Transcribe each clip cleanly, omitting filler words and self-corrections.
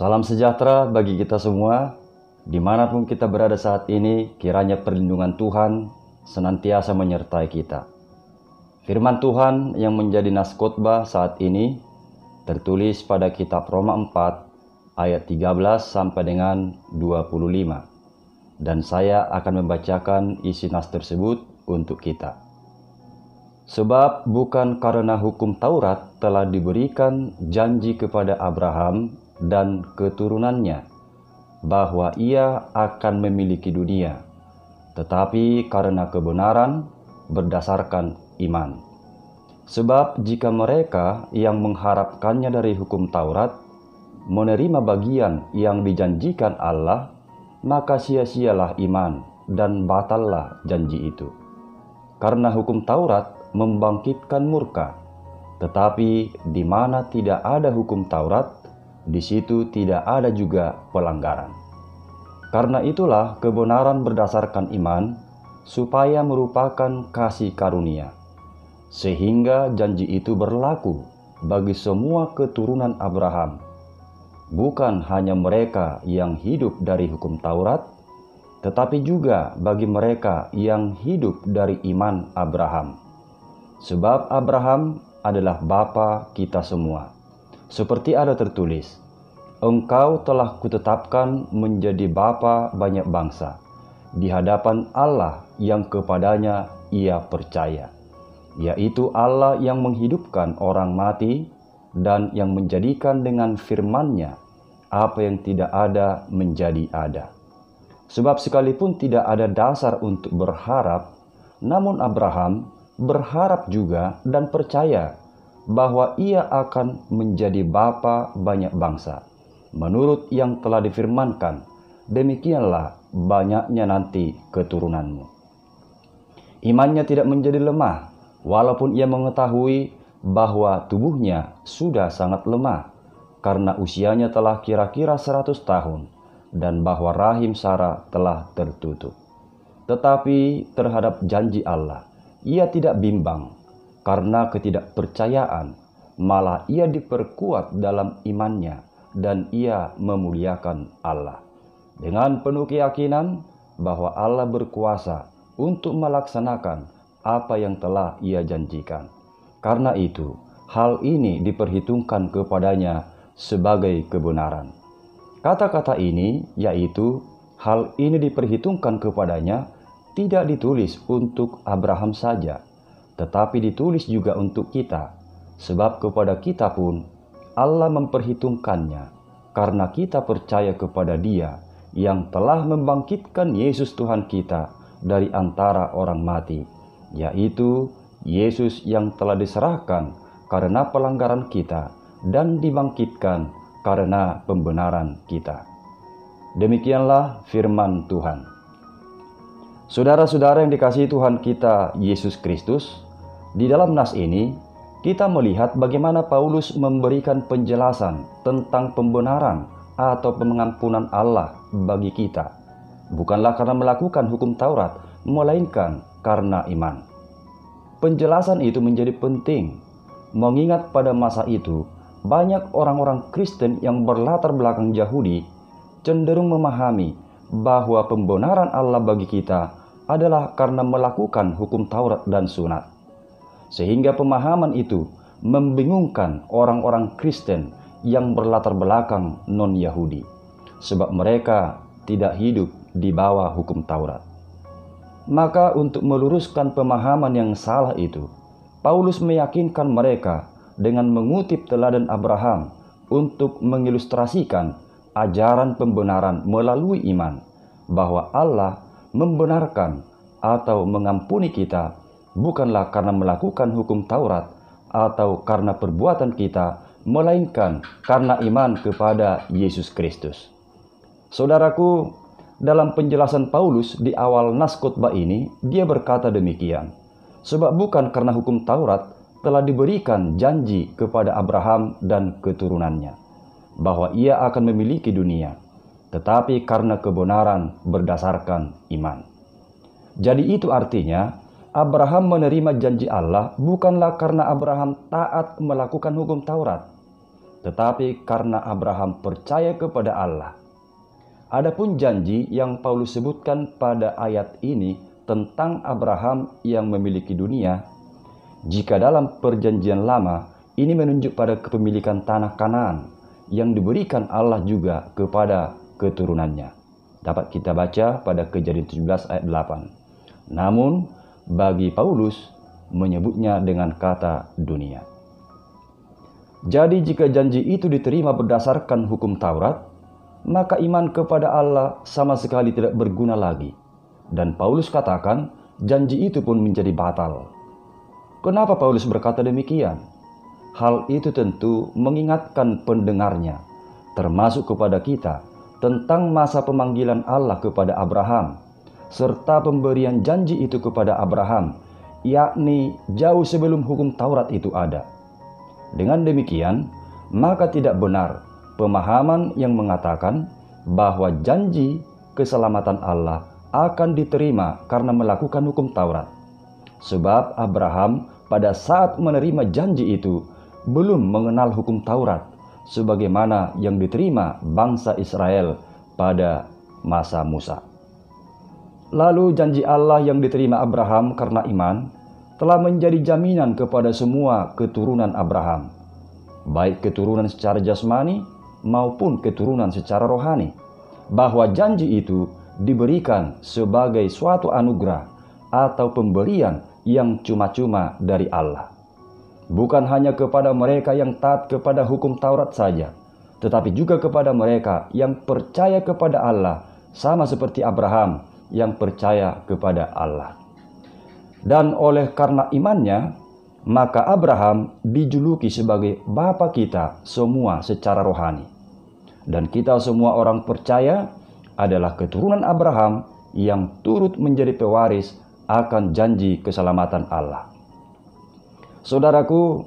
Salam sejahtera bagi kita semua, dimanapun kita berada saat ini, kiranya perlindungan Tuhan senantiasa menyertai kita. Firman Tuhan yang menjadi nas khotbah saat ini tertulis pada kitab Roma 4 ayat 13 sampai dengan 25. Dan saya akan membacakan isi nas tersebut untuk kita. Sebab bukan karena hukum Taurat telah diberikan janji kepada Abraham dan keturunannya bahwa ia akan memiliki dunia, tetapi karena kebenaran berdasarkan iman. Sebab jika mereka yang mengharapkannya dari hukum Taurat menerima bagian yang dijanjikan Allah, maka sia-sialah iman dan batallah janji itu. Karena hukum Taurat membangkitkan murka, tetapi di mana tidak ada hukum Taurat, di situ tidak ada juga pelanggaran. Karena itulah kebenaran berdasarkan iman, supaya merupakan kasih karunia, sehingga janji itu berlaku bagi semua keturunan Abraham, bukan hanya mereka yang hidup dari hukum Taurat, tetapi juga bagi mereka yang hidup dari iman Abraham. Sebab Abraham adalah bapa kita semua. Seperti ada tertulis, engkau telah kutetapkan menjadi bapa banyak bangsa, di hadapan Allah yang kepadanya ia percaya, yaitu Allah yang menghidupkan orang mati dan yang menjadikan dengan firman-Nya apa yang tidak ada menjadi ada. Sebab sekalipun tidak ada dasar untuk berharap, namun Abraham berharap juga dan percaya bahwa ia akan menjadi bapa banyak bangsa, menurut yang telah difirmankan, demikianlah banyaknya nanti keturunanmu. Imannya tidak menjadi lemah, walaupun ia mengetahui bahwa tubuhnya sudah sangat lemah, karena usianya telah kira-kira 100 tahun, dan bahwa rahim Sarah telah tertutup. Tetapi terhadap janji Allah, ia tidak bimbang, karena ketidakpercayaan, malah ia diperkuat dalam imannya, dan ia memuliakan Allah dengan penuh keyakinan bahwa Allah berkuasa untuk melaksanakan apa yang telah ia janjikan. Karena itu, hal ini diperhitungkan kepadanya sebagai kebenaran. Kata-kata ini, yaitu hal ini diperhitungkan kepadanya, tidak ditulis untuk Abraham saja, tetapi ditulis juga untuk kita, sebab kepada kita pun Allah memperhitungkannya, karena kita percaya kepada Dia yang telah membangkitkan Yesus Tuhan kita dari antara orang mati, yaitu Yesus yang telah diserahkan karena pelanggaran kita dan dibangkitkan karena pembenaran kita. Demikianlah firman Tuhan. Saudara-saudara yang dikasihi Tuhan kita Yesus Kristus, di dalam nas ini kita melihat bagaimana Paulus memberikan penjelasan tentang pembenaran atau pengampunan Allah bagi kita, bukanlah karena melakukan hukum Taurat, melainkan karena iman. Penjelasan itu menjadi penting, mengingat pada masa itu banyak orang-orang Kristen yang berlatar belakang Yahudi cenderung memahami bahwa pembenaran Allah bagi kita adalah karena melakukan hukum Taurat dan sunat. Sehingga pemahaman itu membingungkan orang-orang Kristen yang berlatar belakang non-Yahudi, sebab mereka tidak hidup di bawah hukum Taurat. Maka untuk meluruskan pemahaman yang salah itu, Paulus meyakinkan mereka dengan mengutip teladan Abraham untuk mengilustrasikan ajaran pembenaran melalui iman, bahwa Allah membenarkan atau mengampuni kita bukanlah karena melakukan hukum Taurat atau karena perbuatan kita, melainkan karena iman kepada Yesus Kristus. Saudaraku, dalam penjelasan Paulus di awal nas khotbah ini, dia berkata demikian, sebab bukan karena hukum Taurat telah diberikan janji kepada Abraham dan keturunannya, bahwa ia akan memiliki dunia, tetapi karena kebenaran berdasarkan iman. Jadi itu artinya, Abraham menerima janji Allah bukanlah karena Abraham taat melakukan hukum Taurat, tetapi karena Abraham percaya kepada Allah. Adapun janji yang Paulus sebutkan pada ayat ini tentang Abraham yang memiliki dunia, jika dalam perjanjian lama ini menunjuk pada kepemilikan tanah Kanaan yang diberikan Allah juga kepada keturunannya. Dapat kita baca pada Kejadian 17 ayat 8. Namun bagi Paulus menyebutnya dengan kata dunia. Jadi jika janji itu diterima berdasarkan hukum Taurat, maka iman kepada Allah sama sekali tidak berguna lagi. Dan Paulus katakan janji itu pun menjadi batal. Kenapa Paulus berkata demikian? Hal itu tentu mengingatkan pendengarnya, termasuk kepada kita, tentang masa pemanggilan Allah kepada Abraham, serta pemberian janji itu kepada Abraham, yakni jauh sebelum hukum Taurat itu ada. Dengan demikian, maka tidak benar pemahaman yang mengatakan bahwa janji keselamatan Allah akan diterima karena melakukan hukum Taurat. Sebab Abraham pada saat menerima janji itu belum mengenal hukum Taurat sebagaimana yang diterima bangsa Israel pada masa Musa. Lalu janji Allah yang diterima Abraham karena iman telah menjadi jaminan kepada semua keturunan Abraham, baik keturunan secara jasmani maupun keturunan secara rohani, bahwa janji itu diberikan sebagai suatu anugerah atau pemberian yang cuma-cuma dari Allah. Bukan hanya kepada mereka yang taat kepada hukum Taurat saja, tetapi juga kepada mereka yang percaya kepada Allah, sama seperti Abraham yang percaya kepada Allah. Dan oleh karena imannya, maka Abraham dijuluki sebagai bapa kita semua secara rohani. Dan kita semua orang percaya adalah keturunan Abraham yang turut menjadi pewaris akan janji keselamatan Allah. Saudaraku,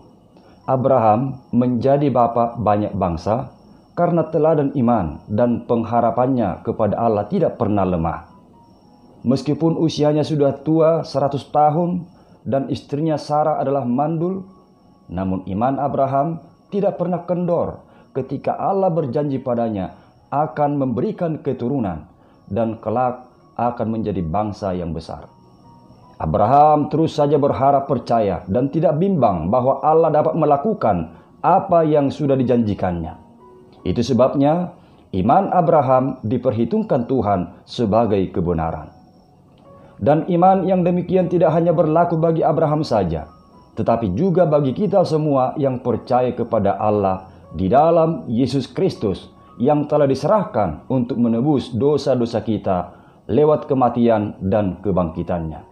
Abraham menjadi bapa banyak bangsa karena teladan iman dan pengharapannya kepada Allah tidak pernah lemah. Meskipun usianya sudah tua 100 tahun dan istrinya Sarah adalah mandul, namun iman Abraham tidak pernah kendor ketika Allah berjanji padanya akan memberikan keturunan dan kelak akan menjadi bangsa yang besar. Abraham terus saja berharap percaya dan tidak bimbang bahwa Allah dapat melakukan apa yang sudah dijanjikannya. Itu sebabnya iman Abraham diperhitungkan Tuhan sebagai kebenaran. Dan iman yang demikian tidak hanya berlaku bagi Abraham saja, tetapi juga bagi kita semua yang percaya kepada Allah di dalam Yesus Kristus yang telah diserahkan untuk menebus dosa-dosa kita lewat kematian dan kebangkitannya.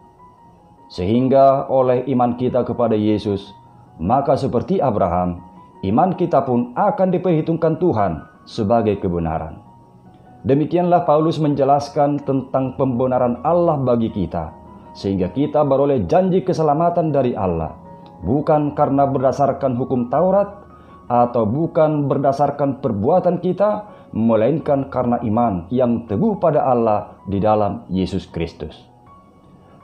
Sehingga oleh iman kita kepada Yesus, maka seperti Abraham, iman kita pun akan diperhitungkan Tuhan sebagai kebenaran. Demikianlah Paulus menjelaskan tentang pembenaran Allah bagi kita, sehingga kita beroleh janji keselamatan dari Allah, bukan karena berdasarkan hukum Taurat, atau bukan berdasarkan perbuatan kita, melainkan karena iman yang teguh pada Allah di dalam Yesus Kristus.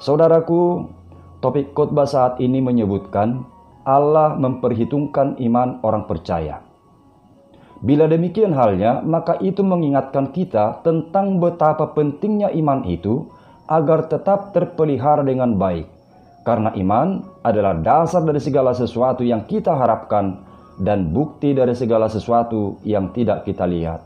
Saudaraku, topik khotbah saat ini menyebutkan Allah memperhitungkan iman orang percaya. Bila demikian halnya, maka itu mengingatkan kita tentang betapa pentingnya iman itu agar tetap terpelihara dengan baik. Karena iman adalah dasar dari segala sesuatu yang kita harapkan dan bukti dari segala sesuatu yang tidak kita lihat.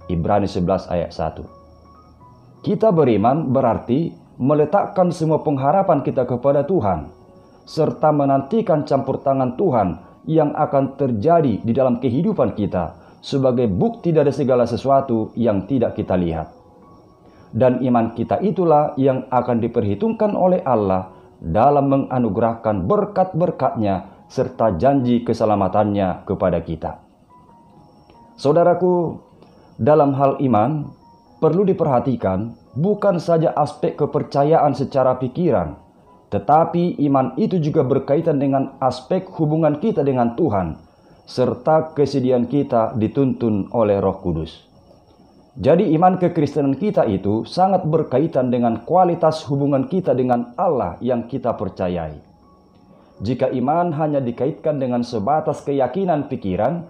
Ibrani 11 ayat 1. Kita beriman berarti meletakkan semua pengharapan kita kepada Tuhan, serta menantikan campur tangan Tuhan yang akan terjadi di dalam kehidupan kita sebagai bukti dari segala sesuatu yang tidak kita lihat. Dan iman kita itulah yang akan diperhitungkan oleh Allah dalam menganugerahkan berkat-berkat-Nya serta janji keselamatannya kepada kita. Saudaraku, dalam hal iman perlu diperhatikan bukan saja aspek kepercayaan secara pikiran, tetapi iman itu juga berkaitan dengan aspek hubungan kita dengan Tuhan, serta kesediaan kita dituntun oleh Roh Kudus. Jadi iman kekristenan kita itu sangat berkaitan dengan kualitas hubungan kita dengan Allah yang kita percayai. Jika iman hanya dikaitkan dengan sebatas keyakinan pikiran,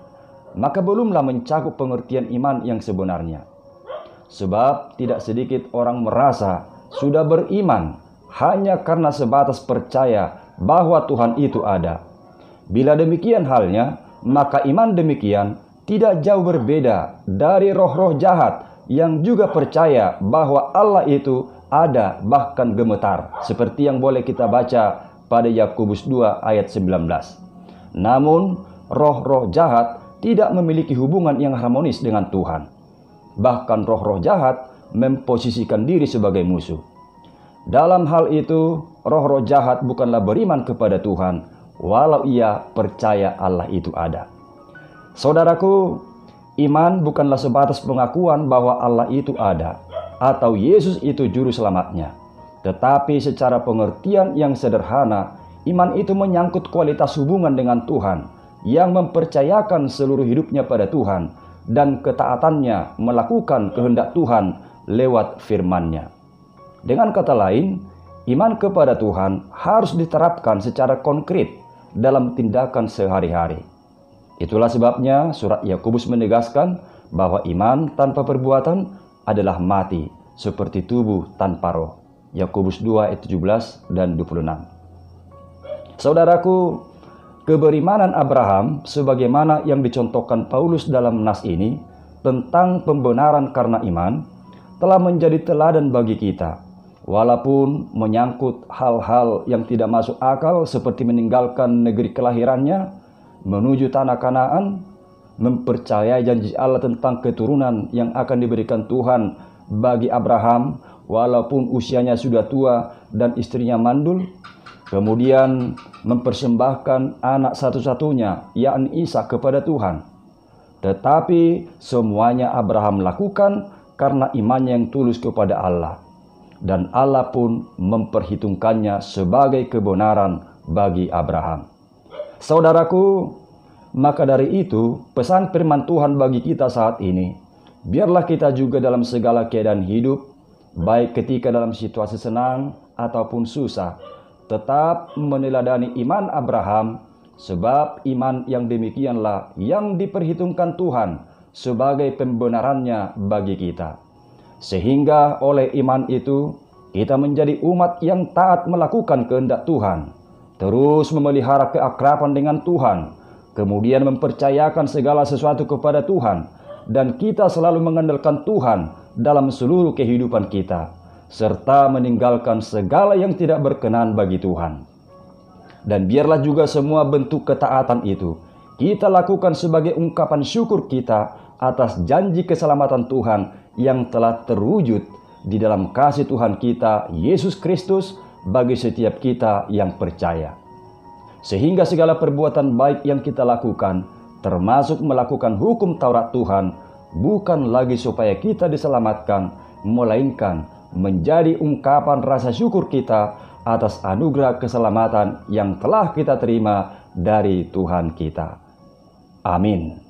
maka belumlah mencakup pengertian iman yang sebenarnya. Sebab tidak sedikit orang merasa sudah beriman hanya karena sebatas percaya bahwa Tuhan itu ada. Bila demikian halnya, maka iman demikian tidak jauh berbeda dari roh-roh jahat yang juga percaya bahwa Allah itu ada, bahkan gemetar, seperti yang boleh kita baca pada Yakobus 2 ayat 19. Namun, roh-roh jahat tidak memiliki hubungan yang harmonis dengan Tuhan. Bahkan roh-roh jahat memposisikan diri sebagai musuh. Dalam hal itu, roh-roh jahat bukanlah beriman kepada Tuhan, walau ia percaya Allah itu ada. Saudaraku, iman bukanlah sebatas pengakuan bahwa Allah itu ada, atau Yesus itu juru selamatnya. Tetapi secara pengertian yang sederhana, iman itu menyangkut kualitas hubungan dengan Tuhan, yang mempercayakan seluruh hidupnya pada Tuhan, dan ketaatannya melakukan kehendak Tuhan lewat firman-Nya. Dengan kata lain, iman kepada Tuhan harus diterapkan secara konkret dalam tindakan sehari-hari. Itulah sebabnya surat Yakobus menegaskan bahwa iman tanpa perbuatan adalah mati, seperti tubuh tanpa roh. Yakobus 2 ayat 17 dan 26. Saudaraku, keberimanan Abraham sebagaimana yang dicontohkan Paulus dalam nas ini tentang pembenaran karena iman telah menjadi teladan bagi kita. Walaupun menyangkut hal-hal yang tidak masuk akal seperti meninggalkan negeri kelahirannya menuju tanah Kanaan, mempercayai janji Allah tentang keturunan yang akan diberikan Tuhan bagi Abraham walaupun usianya sudah tua dan istrinya mandul, kemudian mempersembahkan anak satu-satunya, yakni Ishak, kepada Tuhan. Tetapi semuanya Abraham lakukan karena imannya yang tulus kepada Allah. Dan Allah pun memperhitungkannya sebagai kebenaran bagi Abraham. Saudaraku, maka dari itu pesan firman Tuhan bagi kita saat ini, biarlah kita juga dalam segala keadaan hidup, baik ketika dalam situasi senang ataupun susah, tetap meneladani iman Abraham, sebab iman yang demikianlah yang diperhitungkan Tuhan sebagai pembenarannya bagi kita. Sehingga oleh iman itu kita menjadi umat yang taat melakukan kehendak Tuhan, terus memelihara keakraban dengan Tuhan, kemudian mempercayakan segala sesuatu kepada Tuhan, dan kita selalu mengandalkan Tuhan dalam seluruh kehidupan kita, serta meninggalkan segala yang tidak berkenan bagi Tuhan. Dan biarlah juga semua bentuk ketaatan itu kita lakukan sebagai ungkapan syukur kita atas janji keselamatan Tuhan yang telah terwujud di dalam kasih Tuhan kita Yesus Kristus bagi setiap kita yang percaya. Sehingga segala perbuatan baik yang kita lakukan, termasuk melakukan hukum Taurat Tuhan, bukan lagi supaya kita diselamatkan, melainkan menjadi ungkapan rasa syukur kita atas anugerah keselamatan yang telah kita terima dari Tuhan kita. Amin.